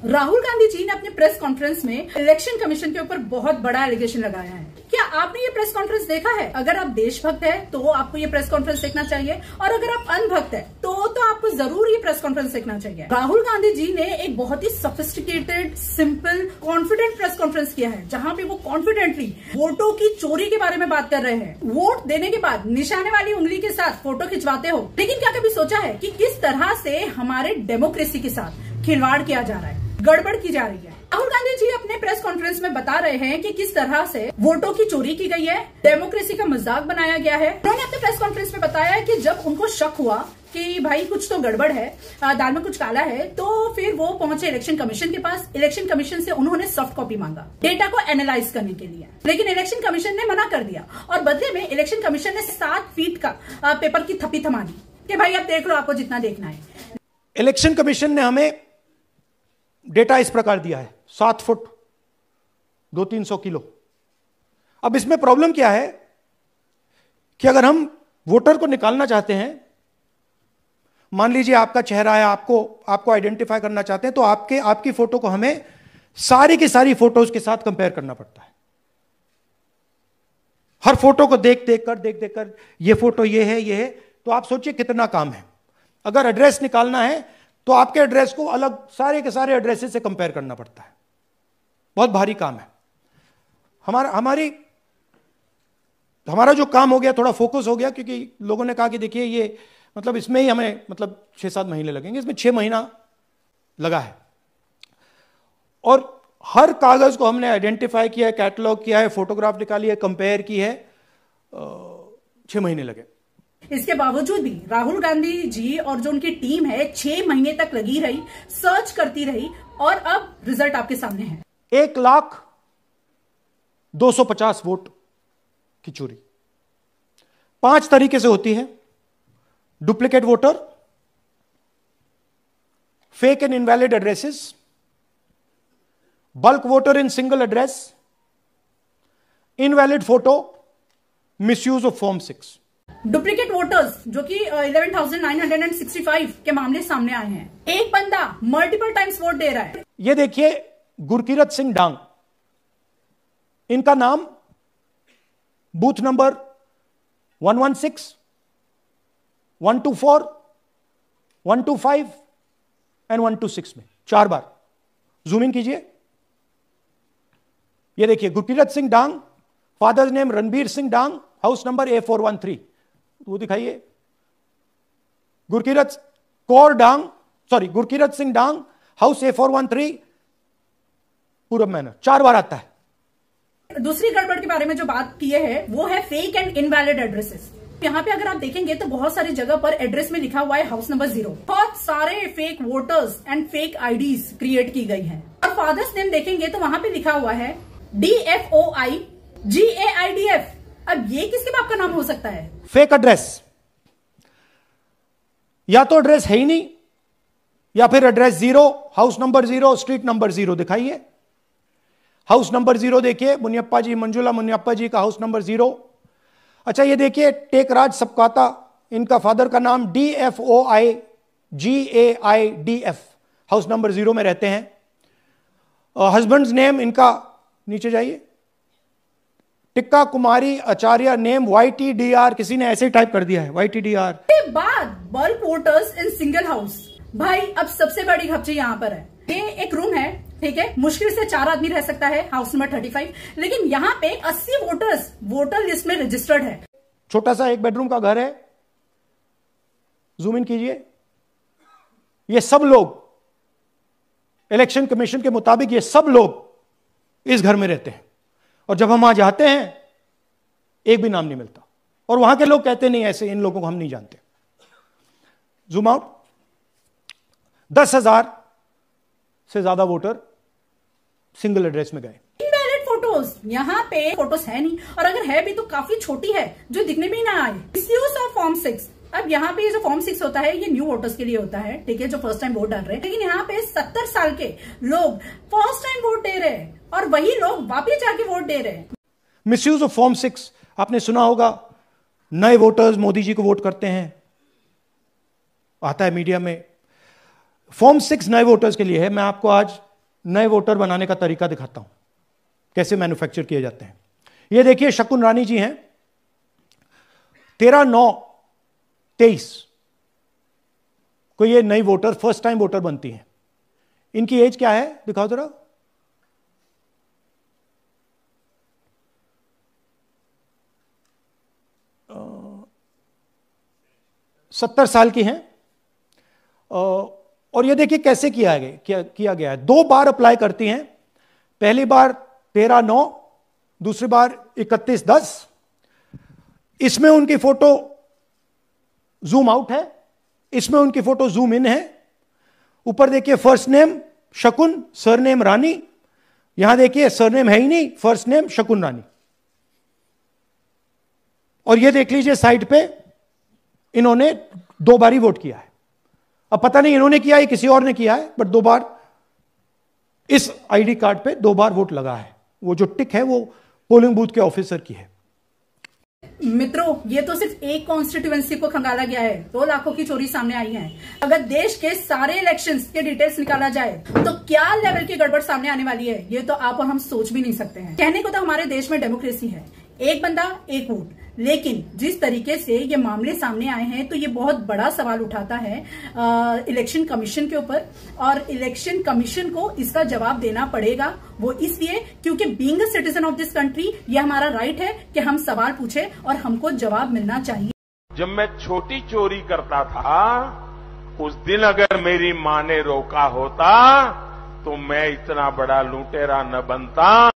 राहुल गांधी जी ने अपने press conference में इलेक्शन कमीशन के ऊपर बहुत बड़ा एलिगेशन लगाया है। क्या आपने ये प्रेस कॉन्फ्रेंस देखा है? अगर आप देशभक्त है तो आपको ये प्रेस कॉन्फ्रेंस देखना चाहिए, और अगर आप अनभक्त है तो आपको जरूर ये प्रेस कॉन्फ्रेंस देखना चाहिए। राहुल गांधी जी ने एक बहुत ही sophisticated, simple, confident press conference किया है, जहां पे वो कॉन्फिडेंटली वोटों की चोरी के बारे में बात कर रहे हैं। वोट देने के बाद निशाने वाली उंगली के साथ फोटो खिंचवाते हो, लेकिन क्या कभी सोचा है कि किस तरह से हमारे डेमोक्रेसी के साथ खिलवाड़ किया जा रहा है, गड़बड़ की जा रही है। राहुल गांधी जी अपने प्रेस कॉन्फ्रेंस में बता रहे हैं कि किस तरह से वोटों की चोरी की गई है, डेमोक्रेसी का मजाक बनाया गया है। उन्होंने अपने प्रेस कॉन्फ्रेंस में बताया कि जब उनको शक हुआ कि भाई कुछ तो गड़बड़ है, दाल में कुछ काला है, तो फिर वो पहुंचे इलेक्शन कमीशन के पास। इलेक्शन कमीशन से उन्होंने सॉफ्ट कॉपी मांगा डेटा को एनालाइज करने के लिए, लेकिन इलेक्शन कमीशन ने मना कर दिया, और बदले में इलेक्शन कमीशन ने 7 फीट का पेपर की थप्पी थमा दी कि भाई आप देख लो, आपको जितना देखना है। इलेक्शन कमीशन ने हमें डेटा इस प्रकार दिया है, 7 फुट 200-300 किलो। अब इसमें प्रॉब्लम क्या है कि अगर हम वोटर को निकालना चाहते हैं, मान लीजिए आपका चेहरा है, आपको आइडेंटिफाई करना चाहते हैं, तो आपकी फोटो को हमें सारी की सारी फोटोज के साथ कंपेयर करना पड़ता है। हर फोटो को देख देख कर ये फोटो ये है, तो आप सोचिए कितना काम है। अगर एड्रेस निकालना है तो आपके एड्रेस को अलग सारे के सारे एड्रेसेस से कंपेयर करना पड़ता है। बहुत भारी काम है। हमारा जो काम हो गया, थोड़ा फोकस हो गया, क्योंकि लोगों ने कहा कि देखिए ये मतलब इसमें ही हमें मतलब 6-7 महीने लगेंगे, इसमें 6 महीना लगा है। और हर कागज को हमने आइडेंटिफाई किया है, कैटलॉग किया है, फोटोग्राफ निकाली है, कंपेयर की है, 6 महीने लगे। इसके बावजूद भी राहुल गांधी जी और जो उनकी टीम है 6 महीने तक लगी रही, सर्च करती रही, और अब रिजल्ट आपके सामने है। 1,250,000 वोट की चोरी 5 तरीके से होती है: duplicate voter, fake and invalid addresses, bulk voter in single address, invalid photo, misuse of form 6। Duplicate voters जो कि 11,965 के मामले सामने आए हैं। एक बंदा मल्टीपल टाइम्स वोट दे रहा है। ये देखिए गुरकीरत सिंह डांग, इनका नाम बूथ नंबर 116, 124, 125 एंड 126 में 4 बार। जूम इन कीजिए। ये देखिए गुरकीरत सिंह डांग, फादर्स नेम रणबीर सिंह डांग, हाउस नंबर A413, वो दिखाइए। गुरकीरत सिंह डांग, हाउस A413, पूरब मैनर, 4 बार आता है। दूसरी गड़बड़ के बारे में जो बात की है वो है फेक एंड इनवैलिड एड्रेसेस। यहाँ पे अगर आप देखेंगे तो बहुत सारी जगह पर एड्रेस में लिखा हुआ है हाउस नंबर 0। बहुत सारे fake voters and fake IDs create की गई हैं। और फादर्स नेम देखेंगे तो वहां पे लिखा हुआ है DFOI-GAIDF। अब ये किसके बाप का नाम हो सकता है? फेक एड्रेस, या तो एड्रेस है ही नहीं, या फिर address 0, house number 0, street number 0 दिखाइए। हाउस नंबर 0 देखिए, मुनियप्पा जी, मंजुला मुनियप्पा जी का हाउस नंबर 0। अच्छा ये देखिए टेकराज सबकाता, इनका फादर का नाम DFOI-GAIDF, हाउस नंबर 0 में रहते हैं। हस्बैंड्स नेम इनका, नीचे जाइए, टिक्का कुमारी आचार्य, नेम YTDR, किसी ने ऐसे ही टाइप कर दिया है YTDR। के बाद bulk voters in single house. भाई अब सबसे बड़ी खपची यहाँ पर है। ये एक रूम है, ठीक है, मुश्किल से 4 आदमी रह सकता है, हाउस नंबर 35, लेकिन यहाँ पे 80 वोटर्स वोटर लिस्ट में रजिस्टर्ड है। छोटा सा 1 बेडरूम का घर है। जूम इन कीजिए। ये सब लोग इलेक्शन कमीशन के मुताबिक, ये सब लोग इस घर में रहते हैं, और जब हम वहां जाते हैं एक भी नाम नहीं मिलता, और वहां के लोग कहते नहीं ऐसे, इन लोगों को हम नहीं जानते। Zoom out. 10,000 से ज्यादा वोटर सिंगल एड्रेस में गए। इनवैलिड फोटोज, यहाँ पे फोटोज है नहीं, और अगर है भी तो काफी छोटी है, जो दिखने में ही ना आए। Misuse of form 6। अब यहाँ पे ये जो फॉर्म 6 होता है ये न्यू वोटर्स के लिए होता है, ठीक है, जो फर्स्ट टाइम वोट डाल रहे हैं, लेकिन यहाँ पे 70 साल के लोग फर्स्ट टाइम वोट दे रहे हैं, और वही लोग वापिस जाके वोट दे रहे हैं। मिसयूज ऑफ फॉर्म 6, आपने सुना होगा, नए वोटर्स मोदी जी को वोट करते हैं, आता है मीडिया में। फॉर्म 6 नए वोटर्स के लिए है। मैं आपको आज नए वोटर बनाने का तरीका दिखाता हूं, कैसे मैन्युफैक्चर किए जाते हैं। ये देखिए शकुन रानी जी हैं, 13/9/23 को ये नई वोटर, फर्स्ट टाइम वोटर बनती हैं। इनकी एज क्या है दिखाओ जरा, 70 साल की हैं। और ये देखिए कैसे किया गया है। 2 बार अप्लाई करती हैं, पहली बार 13/9, दूसरी बार 31/10। इसमें उनकी फोटो जूम आउट है, इसमें उनकी फोटो जूम इन है। ऊपर देखिए फर्स्ट नेम शकुन, सरनेम रानी। यहां देखिए सरनेम है ही नहीं, फर्स्ट नेम शकुन रानी। और ये देख लीजिए साइड पे इन्होंने 2 बार ही वोट किया है। अब पता नहीं इन्होंने किया है किसी और ने किया है, बट 2 बार इस आईडी कार्ड पे 2 बार वोट लगा है। वो जो टिक है वो पोलिंग बूथ के ऑफिसर की है। मित्रों, ये तो सिर्फ एक कॉन्स्टिट्यूएंसी को खंगाला गया है, 2 लाखों की चोरी सामने आई है। अगर देश के सारे इलेक्शंस के डिटेल्स निकाला जाए तो क्या लेवल की गड़बड़ सामने आने वाली है, ये तो आप और हम सोच भी नहीं सकते हैं। कहने को तो हमारे देश में डेमोक्रेसी है, एक बंदा एक वोट, लेकिन जिस तरीके से ये मामले सामने आए हैं तो ये बहुत बड़ा सवाल उठाता है इलेक्शन कमीशन के ऊपर। और इलेक्शन कमीशन को इसका जवाब देना पड़ेगा, वो इसलिए क्योंकि being a citizen of this country ये हमारा राइट है कि हम सवाल पूछे और हमको जवाब मिलना चाहिए। जब मैं छोटी चोरी करता था, उस दिन अगर मेरी माँ ने रोका होता तो मैं इतना बड़ा लुटेरा न बनता।